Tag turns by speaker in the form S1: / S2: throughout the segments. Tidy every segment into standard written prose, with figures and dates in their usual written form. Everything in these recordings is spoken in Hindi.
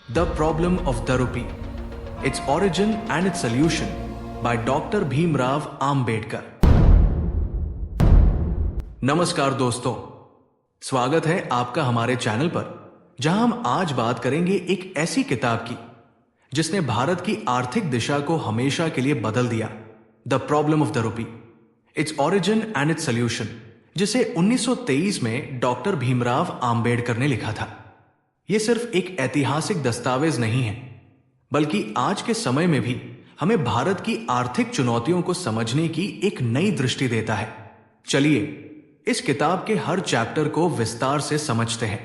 S1: The Problem of the Rupee, Its Origin and Its Solution by Dr. Bhimrao Ambedkar. नमस्कार दोस्तों, स्वागत है आपका हमारे चैनल पर, जहां हम आज बात करेंगे एक ऐसी किताब की जिसने भारत की आर्थिक दिशा को हमेशा के लिए बदल दिया। The problem of the rupee, its origin and its solution, जिसे 1923 में डॉक्टर भीमराव आम्बेडकर ने लिखा था। यह सिर्फ एक ऐतिहासिक दस्तावेज नहीं है, बल्कि आज के समय में भी हमें भारत की आर्थिक चुनौतियों को समझने की एक नई दृष्टि देता है। चलिए इस किताब के हर चैप्टर को विस्तार से समझते हैं।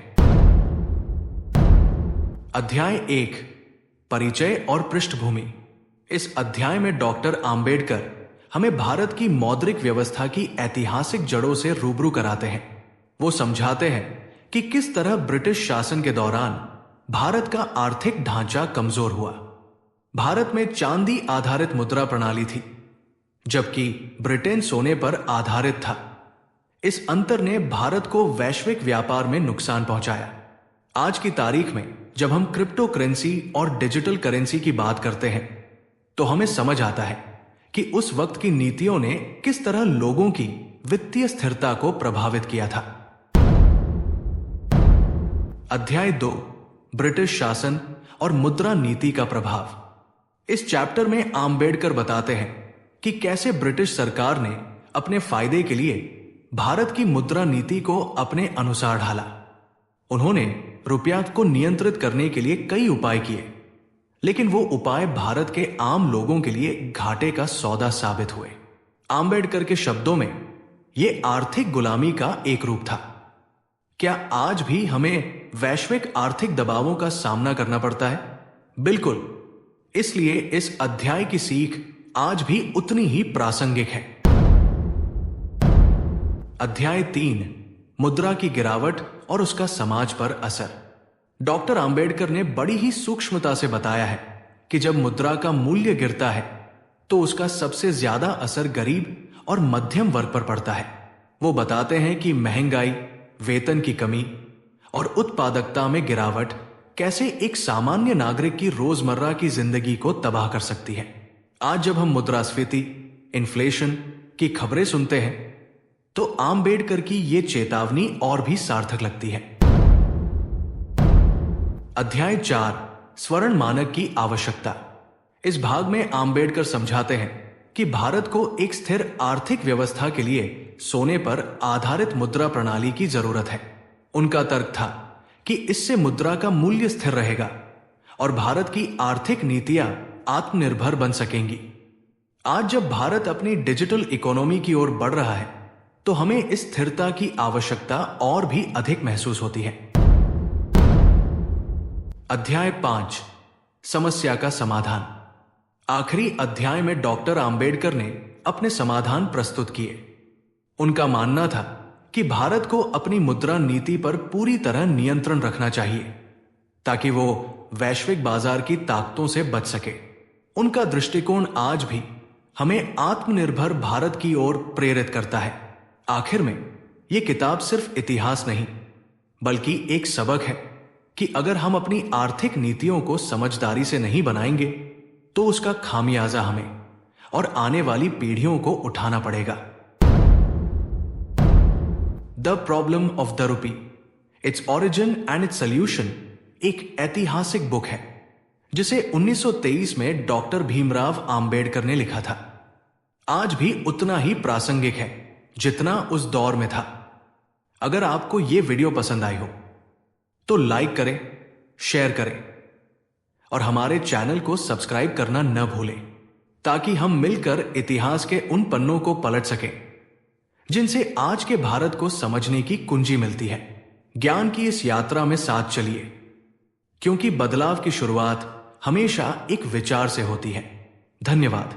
S1: अध्याय 1, परिचय और पृष्ठभूमि। इस अध्याय में डॉक्टर आम्बेडकर हमें भारत की मौद्रिक व्यवस्था की ऐतिहासिक जड़ों से रूबरू कराते हैं। वो समझाते हैं कि किस तरह ब्रिटिश शासन के दौरान भारत का आर्थिक ढांचा कमजोर हुआ। भारत में चांदी आधारित मुद्रा प्रणाली थी, जबकि ब्रिटेन सोने पर आधारित था। इस अंतर ने भारत को वैश्विक व्यापार में नुकसान पहुंचाया। आज की तारीख में जब हम क्रिप्टो करेंसी और डिजिटल करेंसी की बात करते हैं, तो हमें समझ आता है कि उस वक्त की नीतियों ने किस तरह लोगों की वित्तीय स्थिरता को प्रभावित किया था। अध्याय 2, ब्रिटिश शासन और मुद्रा नीति का प्रभाव। इस चैप्टर में आम्बेडकर बताते हैं कि कैसे ब्रिटिश सरकार ने अपने फायदे के लिए भारत की मुद्रा नीति को अपने अनुसार ढाला। उन्होंने रुपया को नियंत्रित करने के लिए कई उपाय किए, लेकिन वो उपाय भारत के आम लोगों के लिए घाटे का सौदा साबित हुए। आम्बेडकर के शब्दों में यह आर्थिक गुलामी का एक रूप था। क्या आज भी हमें वैश्विक आर्थिक दबावों का सामना करना पड़ता है? बिल्कुल। इसलिए इस अध्याय की सीख आज भी उतनी ही प्रासंगिक है। अध्याय 3, मुद्रा की गिरावट और उसका समाज पर असर। डॉक्टर आम्बेडकर ने बड़ी ही सूक्ष्मता से बताया है कि जब मुद्रा का मूल्य गिरता है तो उसका सबसे ज्यादा असर गरीब और मध्यम वर्ग पर पड़ता है। वो बताते हैं कि महंगाई, वेतन की कमी और उत्पादकता में गिरावट कैसे एक सामान्य नागरिक की रोजमर्रा की जिंदगी को तबाह कर सकती है। आज जब हम मुद्रास्फीति, इन्फ्लेशन की खबरें सुनते हैं, तो आम्बेडकर की ये चेतावनी और भी सार्थक लगती है। अध्याय 4, स्वर्ण मानक की आवश्यकता। इस भाग में आम्बेडकर समझाते हैं कि भारत को एक स्थिर आर्थिक व्यवस्था के लिए सोने पर आधारित मुद्रा प्रणाली की जरूरत है। उनका तर्क था कि इससे मुद्रा का मूल्य स्थिर रहेगा और भारत की आर्थिक नीतियां आत्मनिर्भर बन सकेंगी। आज जब भारत अपनी डिजिटल इकोनॉमी की ओर बढ़ रहा है, तो हमें इस स्थिरता की आवश्यकता और भी अधिक महसूस होती है। अध्याय 5, समस्या का समाधान। आखिरी अध्याय में डॉक्टर आम्बेडकर ने अपने समाधान प्रस्तुत किए। उनका मानना था कि भारत को अपनी मुद्रा नीति पर पूरी तरह नियंत्रण रखना चाहिए, ताकि वो वैश्विक बाजार की ताकतों से बच सके। उनका दृष्टिकोण आज भी हमें आत्मनिर्भर भारत की ओर प्रेरित करता है। आखिर में ये किताब सिर्फ इतिहास नहीं, बल्कि एक सबक है कि अगर हम अपनी आर्थिक नीतियों को समझदारी से नहीं बनाएंगे, तो उसका खामियाजा हमें और आने वाली पीढ़ियों को उठाना पड़ेगा। The problem of the rupee, its origin and its solution एक ऐतिहासिक बुक है, जिसे 1923 में डॉक्टर भीमराव आम्बेडकर ने लिखा था। आज भी उतना ही प्रासंगिक है जितना उस दौर में था। अगर आपको यह वीडियो पसंद आई हो तो लाइक करें, शेयर करें और हमारे चैनल को सब्सक्राइब करना न भूलें, ताकि हम मिलकर इतिहास के उन पन्नों को पलट सकें जिनसे आज के भारत को समझने की कुंजी मिलती है। ज्ञान की इस यात्रा में साथ चलिए, क्योंकि बदलाव की शुरुआत हमेशा एक विचार से होती है। धन्यवाद।